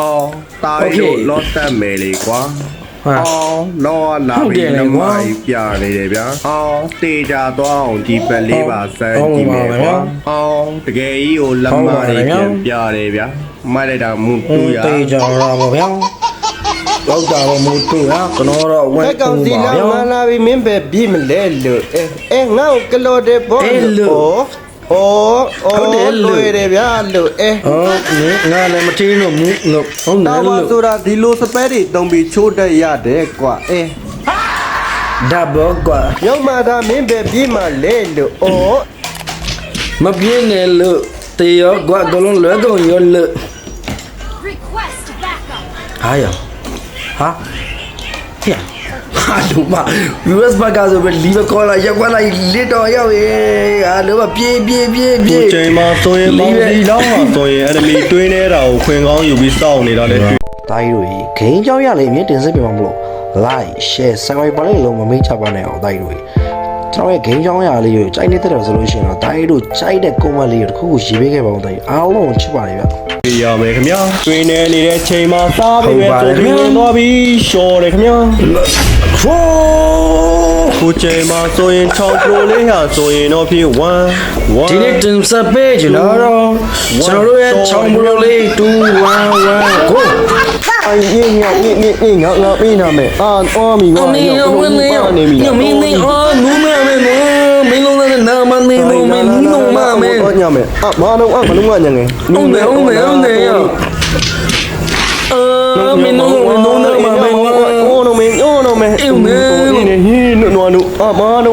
အော်တာရီတို့လော့တက်မယ်လေကွာအော်လောလာပြီးနမိုင်းပြနေတယ်ဗျာအော်တေချာသွားအောင်ဒီပက်လေးပါစမ်းကြည့်မယ်ကွာအော်တကယ်ကြီးကိုလက်မလေးပြန်ပြတယ်ဗျာမလိုက်တာမူတူရတေချာရပါဗျာလောက်တာမူတူရကျွန်တော်တော့ဝက်ကောင်စီလာမလာပြီးမင်းပဲပြီးမလဲလို့ငါ့ကိုကလော်တဲ့ဘောလို့ဟုတ်တယ်လို့ရတယ်ဗျာလို့ငါလည်းမထင်းလို့မင်းလို့ဟုတ်တယ်လို့ဆိုတာဒီလိုစပက်တွေတုံးပြီးချိုးတတ်ရတယ်ကွာဒါဘောကွာရောက်မှသာမင်းပဲပြီးမှလဲလို့မပြင်းနဲ့လို့တေရောကွာကလုံးလွဲကုန်ရောလို့ဟာရဟာဟဲ့ဟာတို့မ US ဘက်ကဆိုပဲလီဗာကောလာရက်ကွာလိုက်လစ်တော်ရောက်ရေဟာတို့မပြေးဒီချိန်မှာဆိုရင်မောင်စီလောင်းမှာဆိုရင် enemy တွင်းနေတာကိုခွင်ကောင်းယူပြီးစောင့်နေတာလေတိုင်းတို့ဂိမ်းကြောင်းရလေအမြင့်တင်ဆက်ပြပါမလို့ like share subscribe ပါလေးလုံးမမေ့ချပါနဲ့အောင်တိုင်းတို့ကျွန်တော်ရဲ့ဂိမ်းကြောင်းရလေးကိုကြိုက်နေတဲ့ဆိုလို့ရှိရင်တော့တိုင်းတို့ကြိုက်တဲ့ comment လေးကိုတစ်ခုခုရေးပေးခဲ့ပါဦးတိုင်းအားလုံးချစ်ပါတယ်ဗျပြရမယ်ခင်ဗျာတွင်းနေနေတဲ့ချိန်မှာစားပြီးပဲဆိုပြီးဝင်သွားပြီးရှော်တယ်ခင်ဗျာကိုချိန်မှာဆိုရင်6 pro လေးဟာဆိုရင်တော့ဖြစ်1ဒီနေ့တင်ဆက်ပေးကြတော့ကျွန်တော်တို့ရဲ့6 pro လေး2 1 go ai ye ngao ni ngao mi na me o mi ngao ni ni mi ni o nu me me no mi long na na ma ni no me ni no ma me o nya me ma no ma lu nga nya nge on ne ya mi no na ma me o no me ni hi no no ma no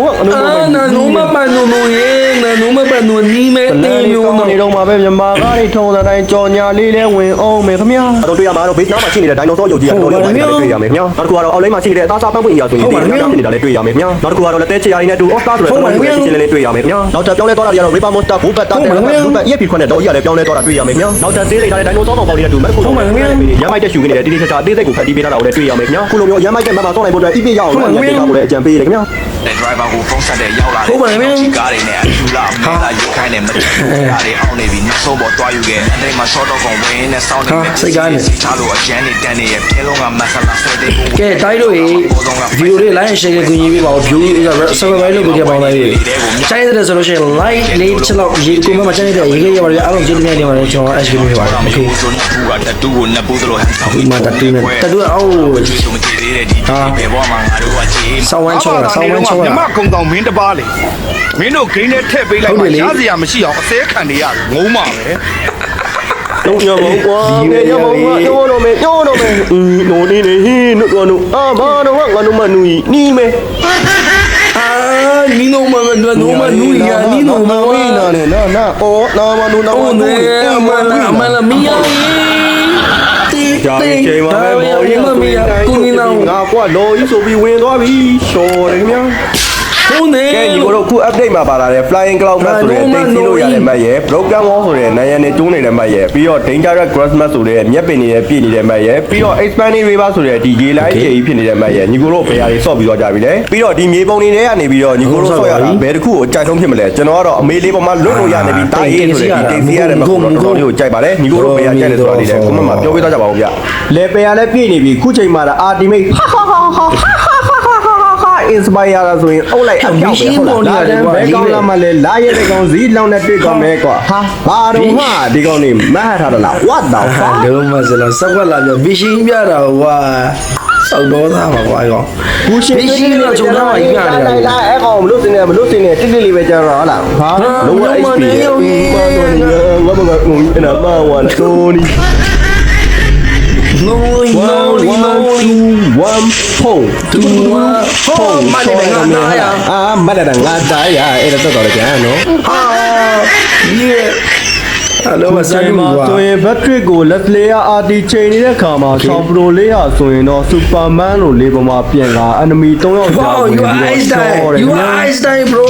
na no ma ba no ye na no ma ba no ni me ni yo no နေတော့မှာပဲမြန်မာကားတွေထုံတဲ့တိုင်းကြော်ညာလေးလဲဝင်အောင်မယ်ခင်ဗျာတော့တွေ့ရမှာတော့ဘေးနားမှာရှိနေတဲ့ဒိုင်နိုဆောရုပ်ကြီးကတော့လည်းတွေ့ရမယ်ခင်ဗျာနောက်တစ်ခုကတော့အောက်လိုင်းမှာရှိနေတဲ့အသားစားပန်းပွင့်အရာဆိုရင်ဒီနားဖြစ်နေတာလည်းတွေ့ရမယ်ခင်ဗျာနောက်တစ်ခုကတော့လက်သေးချရာရင်းနဲ့တူအော့စတာဆိုတဲ့ပုံစံမျိုးရှင်းလေးတွေ့ရမယ်ခင်ဗျာနောက်ထပ်ပြောင်းလဲသွားတာတွေကတော့ Reaper Monster ဘူဘတ်တာတဲ့ဘူဘတ် EFP ခွန်းနဲ့တော့ကြီးလည်းပြောင်းလဲသွားတာတွေ့ရမယ်ခင်ဗျာနောက်ထပ်သေးသေးတဲ့ဒိုင်နိုဆောကောင်ပေါင်းလေးနဲ့တူမက်ခုရမ်းမိုက်တဲ့ရှူခင်းနေတဲ့တိတိကျကျအသေးစိတ်ကိုဖတ်ပြီးပေးထားတာကိုလည်းတွေ့ရမယ်ခင်ဗျာခုလိုမျိုးရမ်းမိုက်တဲ့မတ်မှာဆောင်းနိုင်ဖို့အတွက် EP ရအောင်လည်းပေးထားဖို့လည်းအကြံပေးတယ်ခင်ဗျာတဲ့ driver ကိုဖုန်းဆက်တဲ့ရောက်လာတယ်ဒီကားတွေနဲ့အထူလာမဲလာရုပ်ခိုင်းနဲ့မတူကားတွေအောင်နေပြီနောက်ဆုံးပေါ်သွားယူခဲ့အဲ့ဒီမှာ short တော့ကောင်ဝင်းနဲ့စောင်းနေတယ်စိတ်ကားနဲ့ချားလို့အကျန်းနေတန်းနေရဲ့ပြဲလုံးကမဆလာဆွဲတဲ့ကဲတိုင်းတို့ရေဗီဒီယိုလေး like share ကူညီပေးပါဦး view က subscribe လုပ်ပေးကြပါဦးလေးချိုင်းတဲ့ဆိုလို့ရှိရင် like လေးတစ်ချက်လောက်ရေးကိုမှမချိုင်းတဲ့ရေးခဲ့ရပါတယ်အားလုံးကျေးဇူးများတင်ပါတယ်ကျွန်တော် HK ပေးပါတယ် okay ဆိုတော့ဘူးကတတူကိုနှစ်ဘူးသလိုဟန်ဆောင်ဒီမှာတတူနဲ့တတူအော်ဘယ်ဘောမှာငါတို့ကချေးဆောင်းဝမ်းချောတာမြမကုံတောင်မင်းတပါးလေမင်းတို့ဂိမ်းနဲ့ထည့်ပေးလိုက်မှရစရာမရှိအောင်အစဲခံနေရတယ်ငုံးမှာပဲတော့ရမောကွာရမောကွာညောတော့မယ်နိုနေနေဟင်းနို့တော့နို့အာဘာတော့ငါတို့မနူကြီးနီးမယ်နီနိုမနူရနီနိုမဝိနာနဲ့နာအော်နာမနူနာမနူအမလာမီယာကြာချိန်မှာပဲမော်ရီကိုနီနောငါကွာလော်ကြီးဆိုပြီးဝင်သွားပြီရှော်တယ်ခင်ဗျာဟုတ်နေကဲဒီကတော့ခု update မှာပါလာတဲ့ flying cloud map ဆိုတဲ့တင်စီလို့ရတဲ့ map ရဲ့ broken wall ဆိုတဲ့နိုင်ရန်နဲ့ကျိုးနေတဲ့ map ရဲ့ပြီးတော့ dangerous grass map ဆိုတဲ့မြက်ပင်တွေရဲ့ပြည့်နေတဲ့ map ရဲ့ပြီးတော့ expanding river ဆိုတဲ့ဒီရေလိုင်းကြီးဖြစ်နေတဲ့ map ရဲ့ညီကိုတို့ဘယ်ဟာတွေဆော့ပြီးသွားကြပြီလဲပြီးတော့ဒီမြေပုံတွေထဲကနေပြီးတော့ညီကိုတို့ဆော့ရတာဘယ်တစ်ခုကိုအကြိုက်ဆုံးဖြစ်မလဲကျွန်တော်ကတော့အမေလေးပေါ်မှာလွတ်လို့ရနေပြီတာရေးဆိုတဲ့ဒီတင်စီရတဲ့ map ကိုတော်တော်လေးကိုကြိုက်ပါတယ်ညီကိုတို့ဘယ်ဟာကြိုက်လဲဆိုတာလေးလည်း comment မှာပြောပေးသွားကြပါဦးဗျလေပယ်ရလည်းပြည့်နေပြီခုချိန်မှာ ultimate inspire ရဆိုရင်အုပ်လိုက်အပြောက်ပဲဟုတ်လားဒါဘယ်ကောင်းလာမှလဲလာရတဲ့ကောင်ဇီးလောင်းနဲ့တွေ့ကောင်းမဲကွာဟာဘာတော့ဟာဒီကောင်နေမဟထားတော့လား what the fuck လုံးမစလားစက်ွက်လာပြောဘီရှင်းပြတာကွာစောက်တော့သားပါကွာကောင်ဘီရှင်းတော့ဂျုံသားပါကြီးပြနေတာလာအဲ့ကောင်မလို့စင်းနေတိတိလေးပဲကြားတော့ဟုတ်လားဟာလုံးဝ HP ဘာတော့နေငါဘကငုံအဲ့ဒါပါဝါတိုနီno 1 pole မနေမငါရမရတာငါတားရအဲ့ဒါတော့ကြမ်းနော်ဟာယေအလောမဆိုင်မှာဆိုရင် battery ကို let's layer RT ချိန်နေတဲ့ခါမှာ6 pro လေးဟာဆိုရင်တော့ superman လို့လေးပေါ်မှာပြင်လာ enemy 3ယောက်ကြာဝင်ပြီးတော့you are Einstein bro